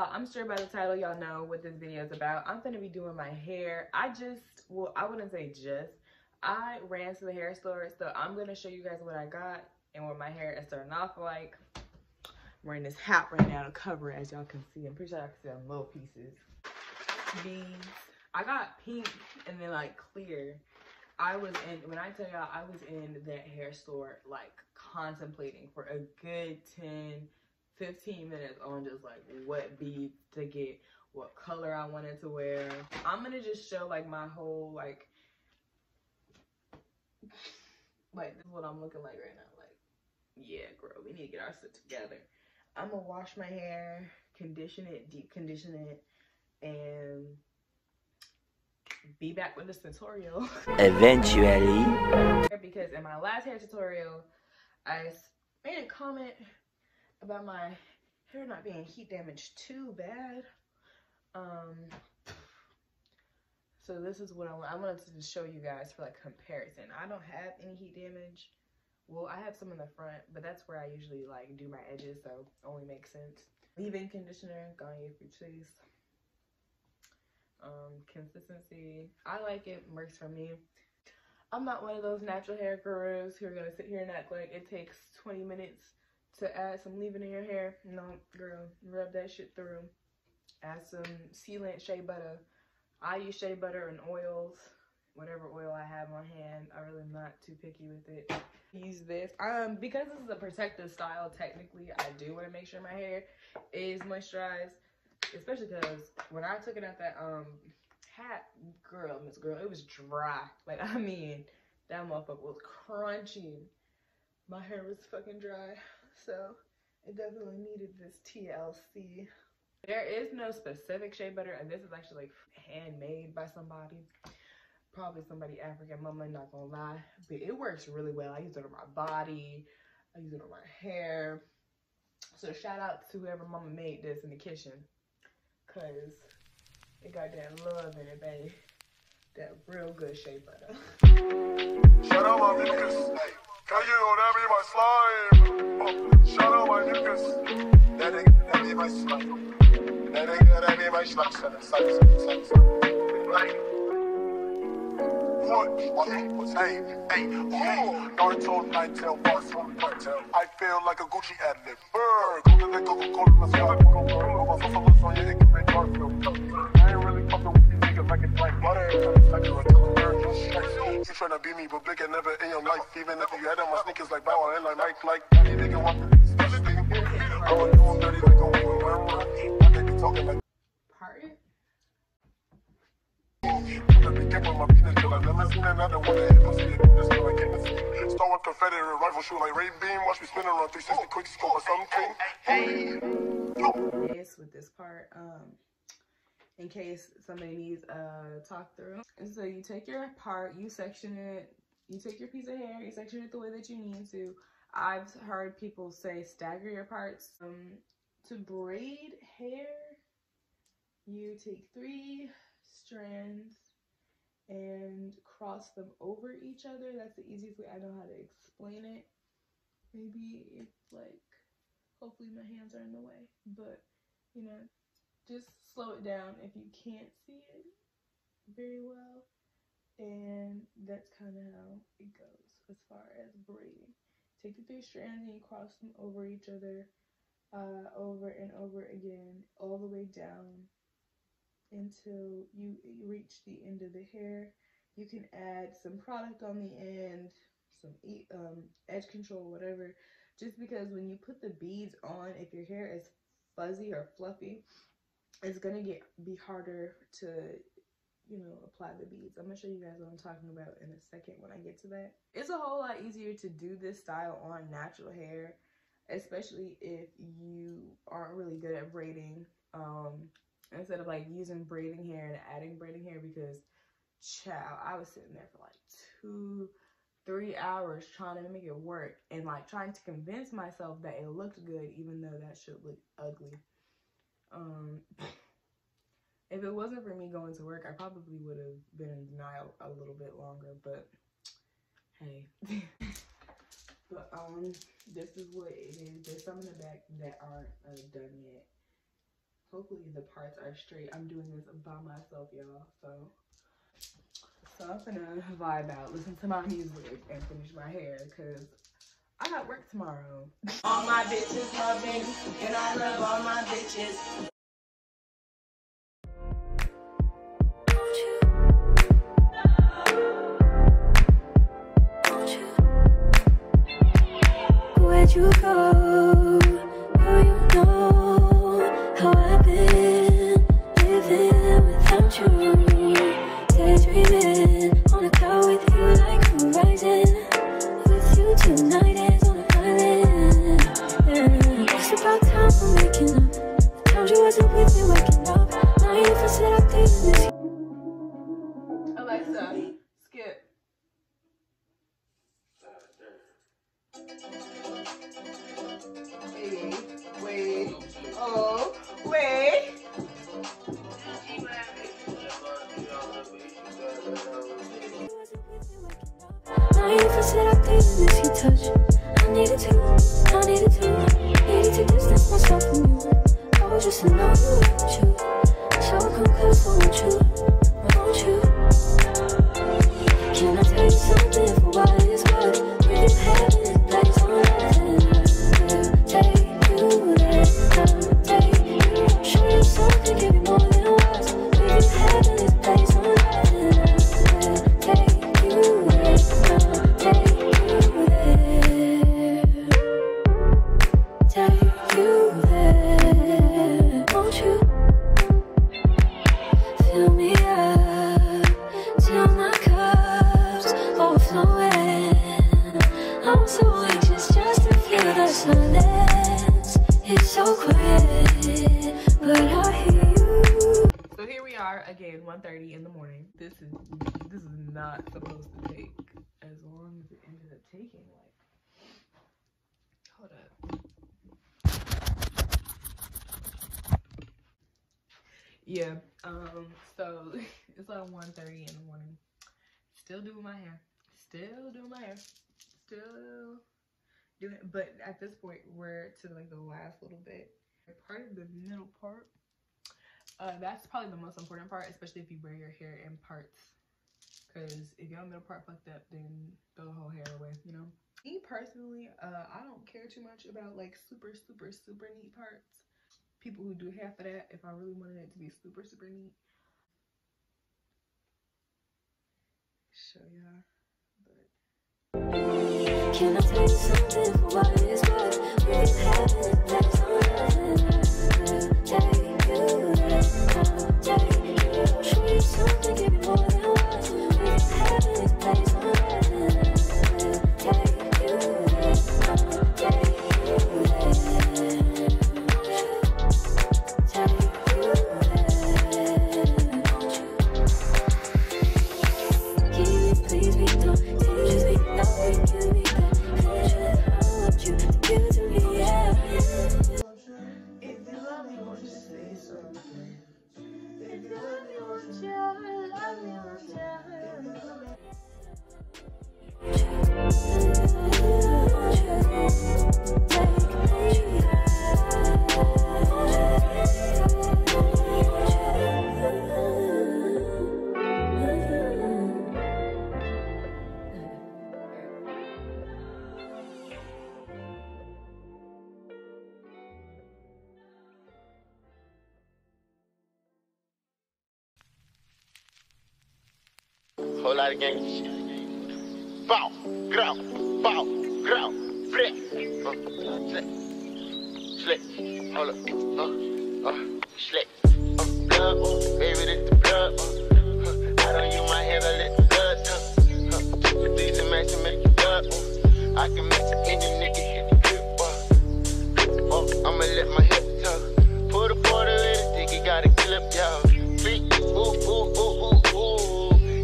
y'all, I'm sure by the title y'all know what this video is about. I'm gonna be doing my hair. I wouldn't say just, I ran to the hair store, so I'm gonna show you guys what I got and what my hair is starting off like. I'm wearing this hat right now to cover it, as y'all can see. I'm pretty sure I can see on little pieces. These, I got pink and then like clear. When I tell y'all, I was in that hair store like contemplating for a good 10-15 minutes on just like what beads to get, what color I wanted to wear. I'm gonna just show like my whole like this is what I'm looking like right now. Like, yeah, girl, we need to get our shit together. I'm gonna wash my hair, condition it, deep condition it, and be back with this tutorial. Eventually. Because in my last hair tutorial, I made a comment about my hair not being heat damaged too bad. So this is what I wanted to just show you guys for like comparison. I don't have any heat damage. Well, I have some in the front, but that's where I usually like do my edges, so only makes sense. Leave-in conditioner, Garnier Fructis. Consistency, I like it, works for me. I'm not one of those natural hair gurus who are gonna sit here and act like it takes 20 minutes to add some leave-in in your hair. No, girl, rub that shit through. Add some sealant shea butter. I use shea butter and oils, whatever oil I have on hand. I really am not too picky with it. Use this because this is a protective style. Technically, I do want to make sure my hair is moisturized, especially because when I took it out that hat, Miss Girl, it was dry. Like, I mean, that motherfucker was crunchy. My hair was fucking dry, so it definitely needed this TLC. There is no specific shea butter, and this is actually like handmade by somebody. Probably somebody African, mama, not gonna lie. But it works really well. I use it on my body. I use it on my hair. So shout out to whoever mama made this in the kitchen. Cause it got that love in it, baby. That real good shea butter. Shout out my niggas. Can you that be my slime? Shout out my niggas. That be my slime. That be my slime. Like, Naruto, Nighttail, boss from Nighttail. I feel like a Gucci ad-lib. I ain't really fucking with these niggas like it's like butter. You tryna be me, but big and never in your life. Even if you had on my sneakers like Bow and like Nike, like any nigga want this. I want to do dirty like a woman. They be talking like. Pardon? Start with Confederate rifle shoot like Ray Beam. Watch me spin around 360 quick scope or something. Hey. This with this part, in case somebody needs a talk through. And so you take your part, you section it, you take your piece of hair, you section it the way that you need to. I've heard people say stagger your parts. To braid hair, you take 3 strands and cross them over each other. That's the easiest way I know how to explain it. Maybe it's like, hopefully my hands are in the way, but you know, just slow it down if you can't see it very well. And that's kind of how it goes as far as braiding. Take the 3 strands and you cross them over each other, over and over again, all the way down until you reach the end of the hair. You can add some product on the end, some edge control, whatever, just because when you put the beads on, if your hair is fuzzy or fluffy, it's gonna be harder to, you know, apply the beads. I'm gonna show you guys what I'm talking about in a second when I get to that. It's a whole lot easier to do this style on natural hair, especially if you aren't really good at braiding. Instead of like using braiding hair and adding braiding hair, because child, I was sitting there for like 2-3 hours trying to make it work and like trying to convince myself that it looked good even though that shit looked ugly. If it wasn't for me going to work, I probably would have been in denial a little bit longer, but hey. But this is what it is. There's some in the back that aren't done yet. hopefully the parts are straight. I'm doing this by myself, y'all. So I'm gonna vibe out, listen to my music, and finish my hair because I got work tomorrow. All my bitches love me, and I love all my bitches. Where'd you go? Oh, you know how I've been living without you. Daydreaming on a cloud with you like horizon. With you tonight is on an island. Yeah. It's about time for making up. The times you wasn't with me waking up. Now you even said I didn't miss you. Alexa, skip. Wait. Oh, wait. Now you even said I didn't miss your touch. I needed to distance myself from you. I was just to know you were true. So come close, won't you? Can I tell you something for what it's worth? We can have it, place on earth. Take you there, take you. Show you something, give you more than words. We can have it, place on earth. Take you there, take you there. Take you there, won't you? Fill me up till my cup's overflowing. I'm so anxious just to feel the silence. It's so quiet, but I hear you. So here we are again, 1:30 in the morning. This is not supposed to take as long as it ended up taking. Like, hold up. Yeah. So it's like 1:30 in the morning. Still doing my hair. Still doing it. But at this point, we're to like the last little bit. Part of the middle part. That's probably the most important part, especially if you wear your hair in parts. Because if your middle part fucked up, then throw the whole hair away, you know? Me personally, I don't care too much about like super neat parts. People who do half of that, if I really wanted it to be super neat. Show y'all. Can I tell you something for what it's worth? We can have it, place on earth. Take you there, take you. Show you something, give you more than words. We can have it, place on earth. Take you there, take you there. Take you there, won't you? Can you please be done? Can you just be done? Can you be done? You give it to me, yeah. If you love me, won't you say something? If you love me, won't you? Love me, won't you? Whole lot of gangster shit. Bow, grow, flip. Slick, hold up, slick. Blood, baby, this the blood. I don't use my hand, I let the blood talk. These and match to make you blood. I can make any nigga hit the grip. I'ma let my hip talk. Put a quarter in the dick, you gotta clip, y'all. Feet, ooh.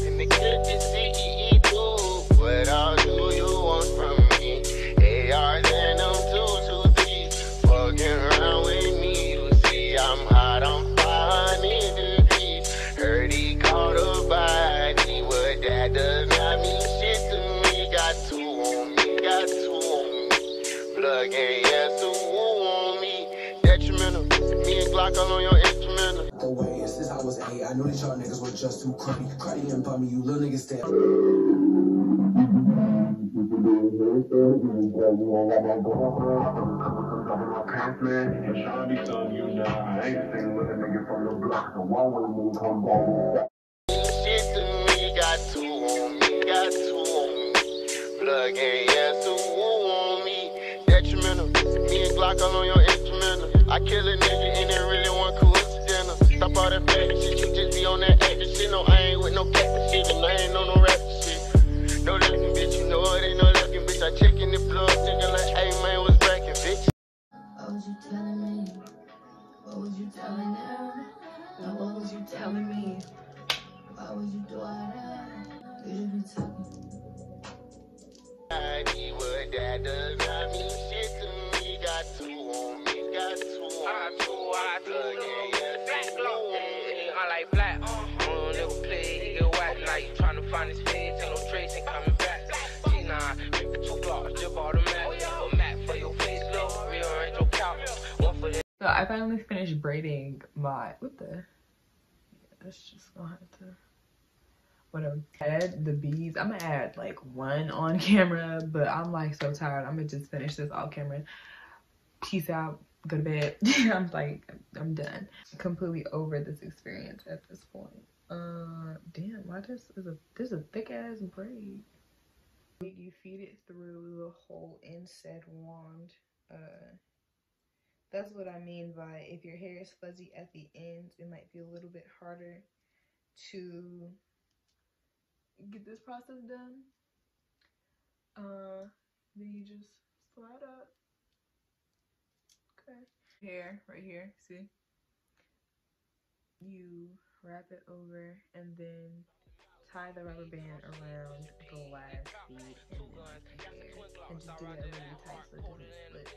And the clip is CEE too. What all do you want from me? ARs and them 223s. Fucking around with me, you see I'm hot, I'm 500 degrees. Hey, I know that y'all niggas was just too cruddy. Cruddy and bummy, you little niggas stay. Shit to me, got two on me, got two on me. Blood gang, yeah, two on me. Detrimental, me and Glock all on your instrumental. I kill a nigga and it really one coincidental. Stop all that faggot shit, you just be on that acting shit. No, I ain't with no captain shit, and I ain't on no rap shit. No looking bitch, you know it ain't no looking bitch. I check in the plug, nigga like, hey man, what's cracking, bitch? What was you telling me? What was you telling them? And what was you telling me? Why was you doing that? You just be talking. I need what that does not mean shit to me. Got two on me, got two on me. Blood gang, yeah, Black two glow, on me. I like black. Never play, he get white. Like trying to find his face, ain't no trace, ain't coming back. G9, make the 2 blocks, jib all the map. A map for your face, low, rearrange your couch. One for the. So I finally finished braiding my, what the? That's just gonna have to, whatever. Add the beads. I'm gonna add like one on camera, but I'm like so tired. I'm gonna just finish this off camera. Peace out, go to bed. I'm like, I'm done. Completely over this experience at this point. Damn, why this is a thick ass braid. You feed it through the whole inset wand. That's what I mean by if your hair is fuzzy at the ends, it might be a little bit harder to get this process done. Then you just slide up. Okay. Hair right here, see? You wrap it over and then tie the rubber band around the last bead and then the hair. And just do that really tight so it doesn't slip.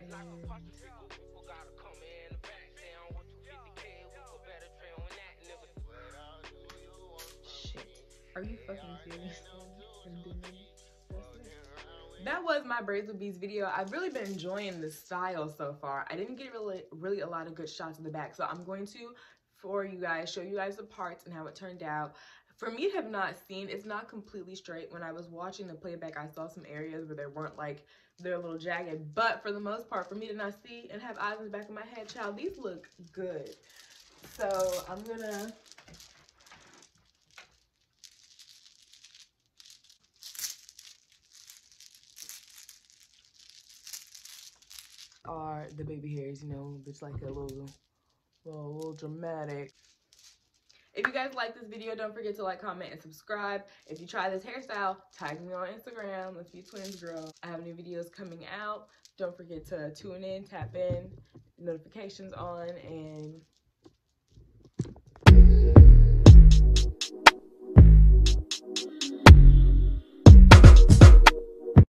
And shit. Are you fucking serious? That was my braids with beads video. I've really been enjoying this style so far. I didn't get really a lot of good shots of the back, so I'm going to, for you guys, show you guys the parts and how it turned out. For me to have not seen, it's not completely straight. When I was watching the playback, I saw some areas where they weren't like, they're a little jagged, but for the most part, for me to not see and have eyes in the back of my head, child, these look good. So I'm gonna are the baby hairs, you know, it's like a little dramatic. If you guys like this video, don't forget to like, comment, and subscribe. If you try this hairstyle, tag me on Instagram. Let's be twins, girl. I have new videos coming out. Don't forget to tune in, tap in, notifications on, and